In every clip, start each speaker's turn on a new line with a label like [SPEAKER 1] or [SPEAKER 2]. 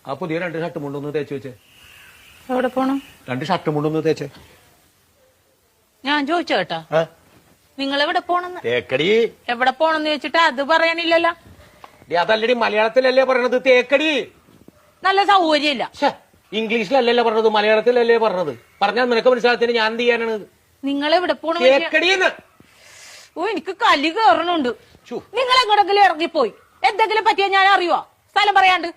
[SPEAKER 1] ആ പുതിയ 2 ഷർട്ട് മുണ്ടൊന്ന് തേച്ച് വെച്ചേ.
[SPEAKER 2] എവിടെ പോണം?
[SPEAKER 1] 2 ഷർട്ട് മുണ്ടൊന്ന് തേച്ചേ.
[SPEAKER 2] ഞാൻ ചോദിച്ചു കേട്ടാ, നിങ്ങൾ എവിടെ പോണെന്ന്?
[SPEAKER 1] തേക്കടി.
[SPEAKER 2] എവിടെ പോണെന്ന് ചോദിച്ചിട്ട് അത് പറയാനില്ലല്ലോ.
[SPEAKER 1] അതല്ലടി, മലയാളത്തിലല്ലേ പറയണത് തേക്കടി.
[SPEAKER 2] നല്ല സൗകര്യമില്ല.
[SPEAKER 1] ഇംഗ്ലീഷിലല്ലല്ലോ പറഞ്ഞത്, മലയാളത്തിലല്ലേ പറഞ്ഞത്. പറഞ്ഞാൽ നിനക്ക് മനസ്സിലാകത്തിന് ഞാൻ എന്ത് ചെയ്യാനാണ്?
[SPEAKER 2] നിങ്ങൾ എവിടെ പോണ?
[SPEAKER 1] തേക്കടിന്ന്.
[SPEAKER 2] ഓ, എനിക്ക് കലി കയറണുണ്ട്. നിങ്ങൾ എങ്ങോട്ടെങ്കിലും ഇറങ്ങിപ്പോയി എന്തെങ്കിലും പറ്റിയാ ഞാൻ അറിയുവോ? സ്ഥലം പറയാണ്ട്.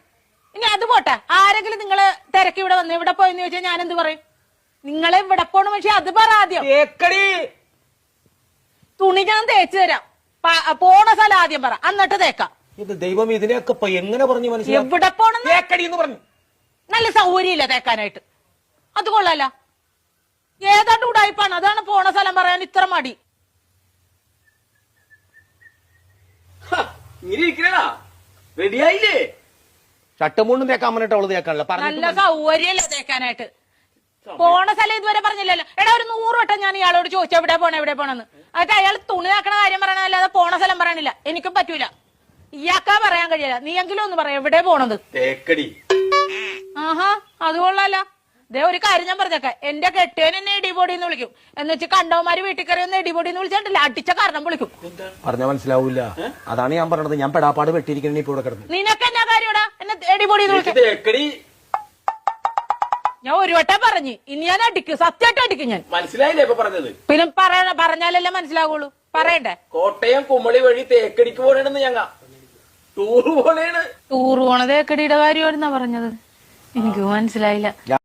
[SPEAKER 2] ഇനി അത് പോട്ടെ, ആരെങ്കിലും നിങ്ങള് തിരക്ക് ഇവിടെ വന്ന് ഇവിടെ പോയെന്ന് ചോദിച്ചാൽ ഞാൻ എന്ത് പറയും? നിങ്ങളെ ഇവിടെ പോണ പക്ഷെ അത് പറ ആദ്യം. തുണി ഞാൻ തേച്ചു തരാം. പോണ സ്ഥലം ആദ്യം പറ, എന്നിട്ട് തേക്കാം.
[SPEAKER 1] ഇത് ദൈവം ഇതിനെയൊക്കെ എങ്ങനെ പറഞ്ഞു മനസ്സിലായി?
[SPEAKER 2] എവിടെ പോണ?
[SPEAKER 1] തേക്കടി എന്ന് പറഞ്ഞു.
[SPEAKER 2] നല്ല സൗകര്യമില്ല തേക്കാനായിട്ട്. അത് കൊള്ളാല. ഏതാണ്ട് ഉടായിപ്പാണ്, അതാണ് പോണ സ്ഥലം പറയാൻ ഇത്ര മടി.
[SPEAKER 1] റെഡിയായില്ലേ? ഷട്ടുമൂണ്ടും തേക്കാൻ പറഞ്ഞിട്ട് അവള് തേക്കാനല്ല.
[SPEAKER 2] നല്ല സൗകര്യമില്ല തേക്കാനായിട്ട്. പോണ സ്ഥലം ഇതുവരെ പറഞ്ഞില്ലല്ലോ. എടാ, ഒരു 100 വട്ടം ഞാൻ ഇയാളോട് ചോദിച്ചു എവിടെ പോണ എവിടെ പോണെന്ന്. എന്നിട്ട് അയാൾ തുണി നാക്കണ കാര്യം പറയണല്ലാതെ പോണ സ്ഥലം പറയണില്ല. എനിക്കും പറ്റൂല. ഇയാൾക്കാ പറയാൻ കഴിയില്ല. നീ എങ്കിലും ഒന്ന് പറയാം എവിടെ പോണത്.
[SPEAKER 1] തേക്കടി.
[SPEAKER 2] ആഹാ, അത് കൊള്ളാല. ദേ, ഒരു കാര്യം ഞാൻ പറഞ്ഞേക്കാം, എന്റെ കെട്ടിയൻ എന്നെ ഇടിപൊടി എന്ന് വിളിക്കും. എന്ന് വെച്ച് കണ്ടവന്മാര് വീട്ടിൽ കയറി ഒന്ന് ഇടിപൊടി എന്ന് വിളിച്ചിട്ടില്ല, അടിച്ച കാരണം വിളിക്കും.
[SPEAKER 1] പറഞ്ഞ മനസ്സിലാവൂല. അതാണ് ഞാൻ പറഞ്ഞത്. ഞാൻ പെടാപ്പാട് വെട്ടിയിരിക്കണ ഇപ്പൊ ഇവിടെ കിടന്നു.
[SPEAKER 2] നിനക്ക് എന്നാ കാര്യടാ എന്നെ ഇടിപൊടി എന്ന് വിളിക്കും? ഞാൻ ഒരു വട്ടം പറഞ്ഞു, ഇനി ഞാൻ അടിക്കും, സത്യമായിട്ട് അടിക്കും ഞാൻ.
[SPEAKER 1] മനസ്സിലായില്ലേ ഇപ്പൊ പറഞ്ഞത്?
[SPEAKER 2] പിന്നെ പറഞ്ഞാലല്ലേ മനസ്സിലാവുള്ളൂ. പറയണ്ടേ?
[SPEAKER 1] കോട്ടയം കുമളി വഴി തേക്കടിക്ക് പോകണെന്ന് ഞങ്ങ ടൂറ് പോണേണ്.
[SPEAKER 2] ടൂറ് പോണ തേക്കടിയുടെ കാര്യമായിരുന്നാ പറഞ്ഞത്? എനിക്ക് മനസ്സിലായില്ല.